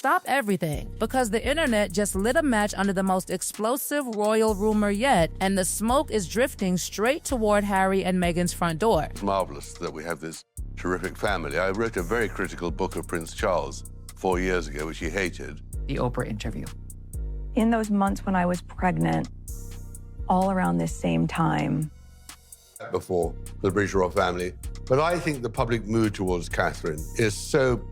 stop everything, because the internet just lit a match under the most explosive royal rumor yet, and the smoke is drifting straight toward Harry and Meghan's front door. It's marvelous that we have this terrific family. I wrote a very critical book of Prince Charles 4 years ago, which he hated. The Oprah interview. In those months when I was pregnant, all around this same time. Before the British royal family. But I think the public mood towards Catherine is so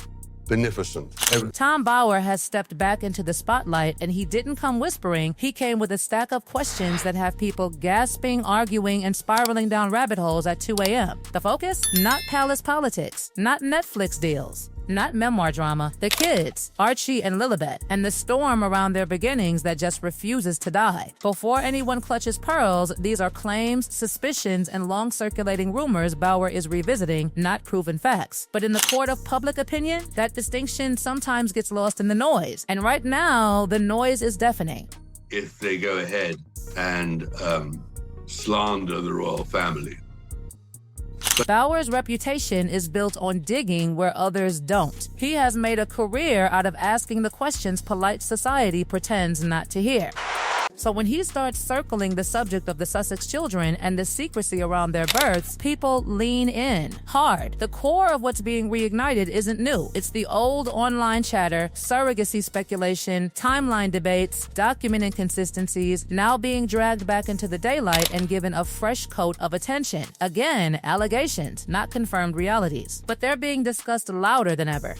beneficent. Tom Bower has stepped back into the spotlight, and he didn't come whispering. He came with a stack of questions that have people gasping, arguing, and spiraling down rabbit holes at 2 a.m. The focus? Not palace politics, not Netflix deals, not memoir drama. The kids, Archie and Lilibet, and the storm around their beginnings that just refuses to die. Before anyone clutches pearls, these are claims, suspicions, and long-circulating rumors Bower is revisiting, not proven facts. But in the court of public opinion, that distinction sometimes gets lost in the noise. And right now, the noise is deafening. If they go ahead and slander the royal family. Bower's reputation is built on digging where others don't. He has made a career out of asking the questions polite society pretends not to hear. So when he starts circling the subject of the Sussex children and the secrecy around their births, people lean in hard. The core of what's being reignited isn't new. It's the old online chatter, surrogacy speculation, timeline debates, document inconsistencies, now being dragged back into the daylight and given a fresh coat of attention. Again, allegations, not confirmed realities. But they're being discussed louder than ever.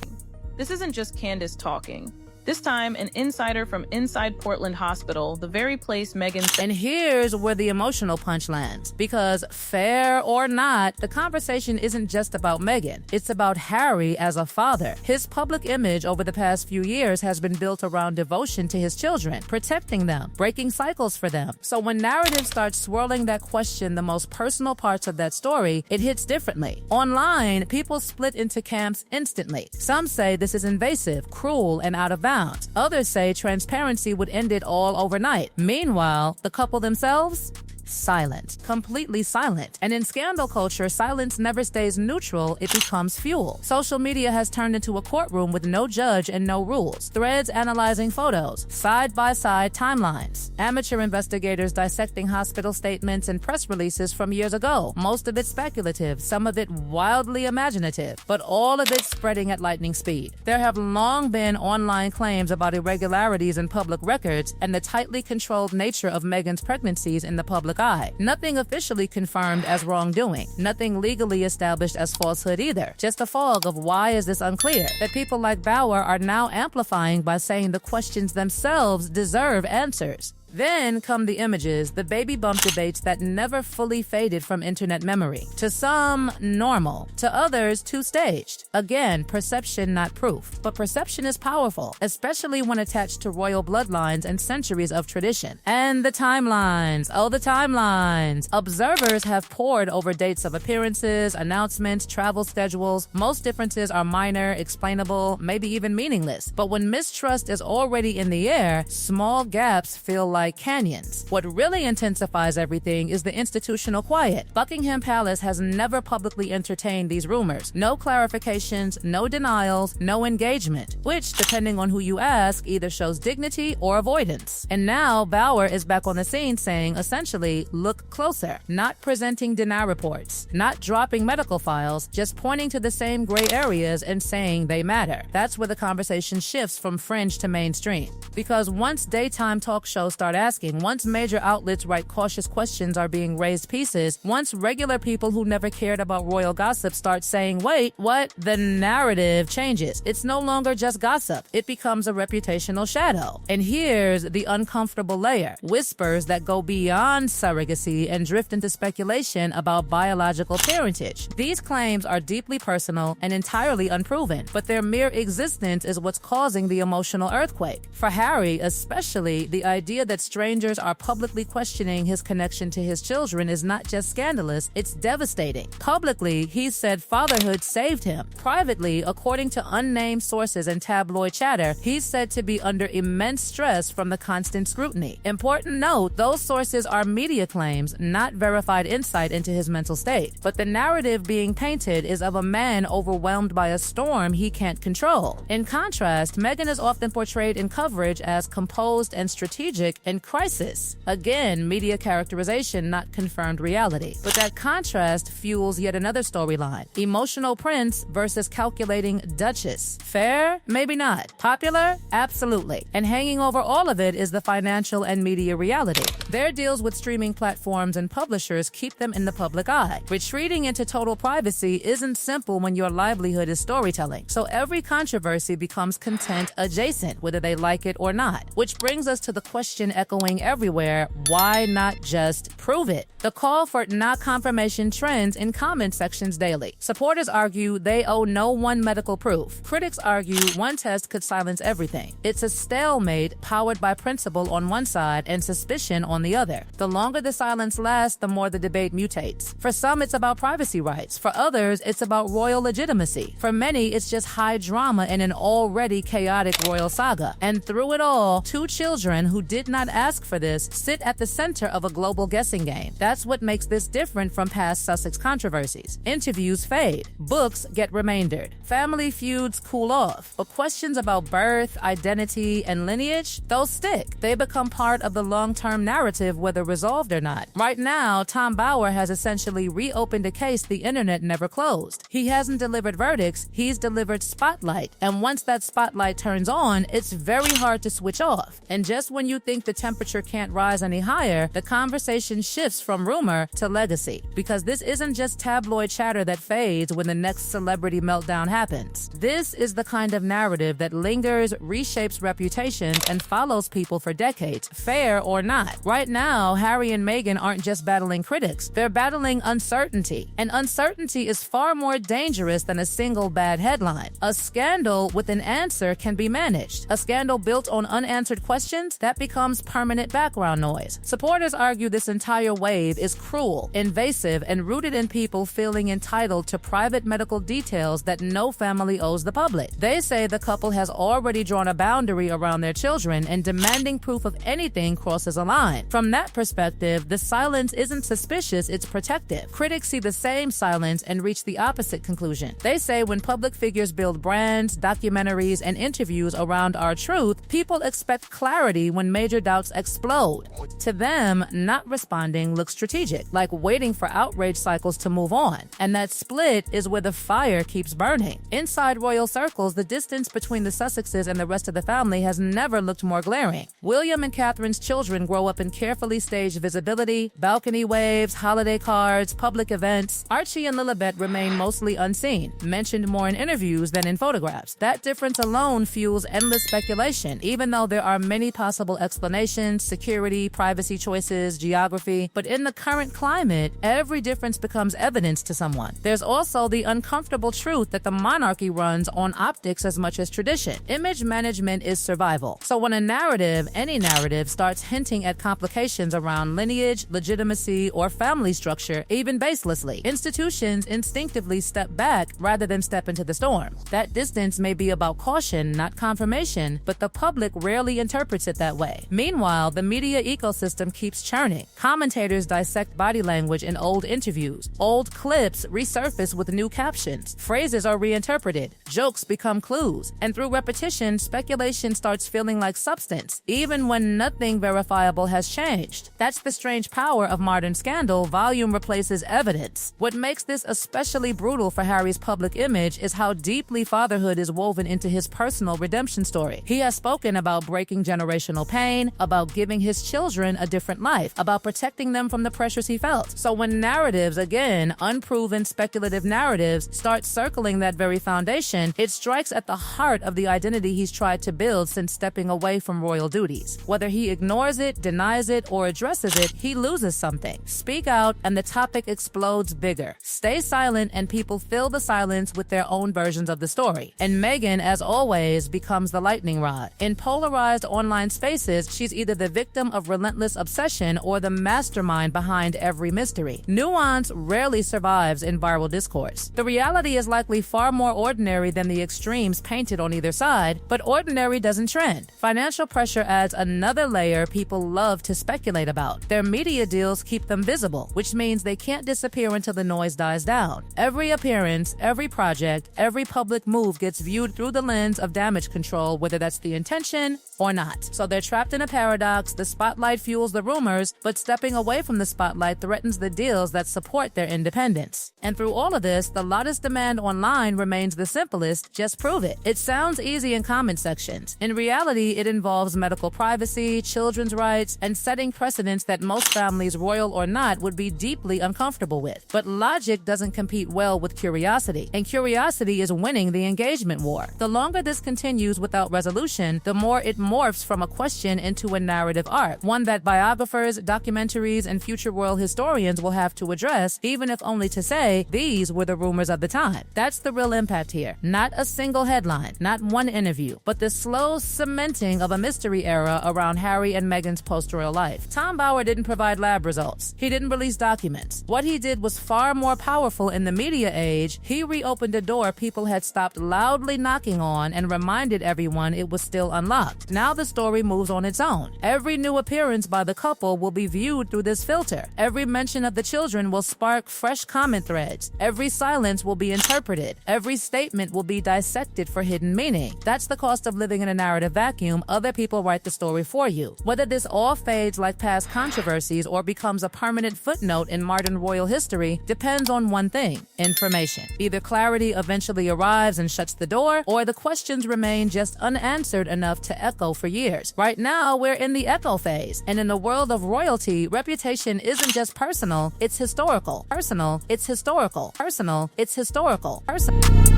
This isn't just Candace talking. This time, an insider from inside Portland Hospital, the very place Meghan... And here's where the emotional punch lands. Because, fair or not, the conversation isn't just about Meghan. It's about Harry as a father. His public image over the past few years has been built around devotion to his children, protecting them, breaking cycles for them. So when narrative starts swirling that question the most personal parts of that story, it hits differently. Online, people split into camps instantly. Some say this is invasive, cruel, and out of bounds. Others say transparency would end it all overnight. Meanwhile, the couple themselves? Silent. Completely silent. And in scandal culture, silence never stays neutral, it becomes fuel. Social media has turned into a courtroom with no judge and no rules. Threads analyzing photos, side-by-side timelines. Amateur investigators dissecting hospital statements and press releases from years ago. Most of it speculative, some of it wildly imaginative, but all of it spreading at lightning speed. There have long been online claims about irregularities in public records and the tightly controlled nature of Meghan's pregnancies in the public eye. Nothing officially confirmed as wrongdoing. Nothing legally established as falsehood either. Just a fog of why is this unclear, that people like Bower are now amplifying by saying the questions themselves deserve answers. Then come the images, the baby bump debates that never fully faded from internet memory. To some, normal. To others, too staged. Again, perception, not proof. But perception is powerful, especially when attached to royal bloodlines and centuries of tradition. And the timelines. Oh, the timelines. Observers have pored over dates of appearances, announcements, travel schedules. Most differences are minor, explainable, maybe even meaningless. But when mistrust is already in the air, small gaps feel like canyons. What really intensifies everything is the institutional quiet. Buckingham Palace has never publicly entertained these rumors. No clarifications, no denials, no engagement, which, depending on who you ask, either shows dignity or avoidance. And now Bower is back on the scene saying, essentially, look closer. Not presenting denial reports, not dropping medical files, just pointing to the same gray areas and saying they matter. That's where the conversation shifts from fringe to mainstream. Because once daytime talk shows start asking, once major outlets write cautious questions are being raised pieces, once regular people who never cared about royal gossip start saying, wait, what? The narrative changes. It's no longer just gossip. It becomes a reputational shadow. And here's the uncomfortable layer. Whispers that go beyond surrogacy and drift into speculation about biological parentage. These claims are deeply personal and entirely unproven, but their mere existence is what's causing the emotional earthquake. For Harry, especially, the idea that that strangers are publicly questioning his connection to his children is not just scandalous, it's devastating. Publicly, he said fatherhood saved him. Privately, according to unnamed sources and tabloid chatter, he's said to be under immense stress from the constant scrutiny. Important note, those sources are media claims, not verified insight into his mental state. But the narrative being painted is of a man overwhelmed by a storm he can't control. In contrast, Meghan is often portrayed in coverage as composed and strategic in crisis. Again, media characterization, not confirmed reality. But that contrast fuels yet another storyline. Emotional prince versus calculating duchess. Fair? Maybe not. Popular? Absolutely. And hanging over all of it is the financial and media reality. Their deals with streaming platforms and publishers keep them in the public eye. Retreating into total privacy isn't simple when your livelihood is storytelling. So every controversy becomes content adjacent, whether they like it or not. Which brings us to the question echoing everywhere, why not just prove it? The call for not confirmation trends in comment sections daily. Supporters argue they owe no one medical proof. Critics argue one test could silence everything. It's a stalemate powered by principle on one side and suspicion on the other. The longer the silence lasts, the more the debate mutates. For some, it's about privacy rights. For others, it's about royal legitimacy. For many, it's just high drama in an already chaotic royal saga. And through it all, two children who did not ask for this sit at the center of a global guessing game. That's what makes this different from past Sussex controversies. Interviews fade. Books get remaindered. Family feuds cool off. But questions about birth, identity, and lineage, those stick. They become part of the long-term narrative, whether resolved or not. Right now, Tom Bauer has essentially reopened a case the internet never closed. He hasn't delivered verdicts, he's delivered spotlight. And once that spotlight turns on, it's very hard to switch off. And just when you think the temperature can't rise any higher, the conversation shifts from rumor to legacy. Because this isn't just tabloid chatter that fades when the next celebrity meltdown happens. This is the kind of narrative that lingers, reshapes reputations, and follows people for decades, fair or not. Right now, Harry and Meghan aren't just battling critics, they're battling uncertainty. And uncertainty is far more dangerous than a single bad headline. A scandal with an answer can be managed. A scandal built on unanswered questions, that becomes permanent background noise. Supporters argue this entire wave is cruel, invasive, and rooted in people feeling entitled to private medical details that no family owes the public. They say the couple has already drawn a boundary around their children, and demanding proof of anything crosses a line. From that perspective, the silence isn't suspicious, it's protective. Critics see the same silence and reach the opposite conclusion. They say when public figures build brands, documentaries, and interviews around our truth, people expect clarity when major doubts explode. To them, not responding looks strategic, like waiting for outrage cycles to move on. And that split is where the fire keeps burning. Inside royal circles, the distance between the Sussexes and the rest of the family has never looked more glaring. William and Catherine's children grow up in carefully staged visibility, balcony waves, holiday cards, public events. Archie and Lilibet remain mostly unseen, mentioned more in interviews than in photographs. That difference alone fuels endless speculation, even though there are many possible explanations: security, privacy choices, geography. But in the current climate, every difference becomes evidence to someone. There's also the uncomfortable truth that the monarchy runs on optics as much as tradition. Image management is survival. So when a narrative, any narrative, starts hinting at complications around lineage, legitimacy, or family structure, even baselessly, institutions instinctively step back rather than step into the storm. That distance may be about caution, not confirmation, but the public rarely interprets it that way. Meanwhile, the media ecosystem keeps churning. Commentators dissect body language in old interviews. Old clips resurface with new captions. Phrases are reinterpreted. Jokes become clues. And through repetition, speculation starts feeling like substance, even when nothing verifiable has changed. That's the strange power of modern scandal. Volume replaces evidence. What makes this especially brutal for Harry's public image is how deeply fatherhood is woven into his personal redemption story. He has spoken about breaking generational pain, about giving his children a different life, about protecting them from the pressures he felt. So when narratives, again, unproven speculative narratives, start circling that very foundation, it strikes at the heart of the identity he's tried to build since stepping away from royal duties. Whether he ignores it, denies it, or addresses it, he loses something. Speak out and the topic explodes bigger. Stay silent and people fill the silence with their own versions of the story. And Meghan, as always, becomes the lightning rod. In polarized online spaces, she's Harry's either the victim of relentless obsession or the mastermind behind every mystery. Nuance rarely survives in viral discourse. The reality is likely far more ordinary than the extremes painted on either side, but ordinary doesn't trend. Financial pressure adds another layer people love to speculate about. Their media deals keep them visible, which means they can't disappear until the noise dies down. Every appearance, every project, every public move gets viewed through the lens of damage control, whether that's the intention or not. So they're trapped in a paradox. The spotlight fuels the rumors, but stepping away from the spotlight threatens the deals that support their independence. And through all of this, the loudest demand online remains the simplest: just prove it. It sounds easy in comment sections. In reality, it involves medical privacy, children's rights, and setting precedents that most families, royal or not, would be deeply uncomfortable with. But logic doesn't compete well with curiosity, and curiosity is winning the engagement war. The longer this continues without resolution, the more it morphs from a question into a narrative arc, one that biographers, documentaries, and future world historians will have to address, even if only to say, these were the rumors of the time. That's the real impact here. Not a single headline, not one interview, but the slow cementing of a mystery era around Harry and Meghan's post-royal life. Tom Bauer didn't provide lab results. He didn't release documents. What he did was far more powerful in the media age. He reopened a door people had stopped loudly knocking on and reminded everyone it was still unlocked. Now the story moves on its own. Every new appearance by the couple will be viewed through this filter. Every mention of the children will spark fresh comment threads. Every silence will be interpreted. Every statement will be dissected for hidden meaning. That's the cost of living in a narrative vacuum. Other people write the story for you. Whether this all fades like past controversies or becomes a permanent footnote in modern royal history depends on one thing: information. Either clarity eventually arrives and shuts the door, or the questions remain just unanswered enough to echo for years. Right now, we're in the echo phase, and in the world of royalty, reputation isn't just personal, it's historical. Personal, it's historical. Personal, it's historical. Personal.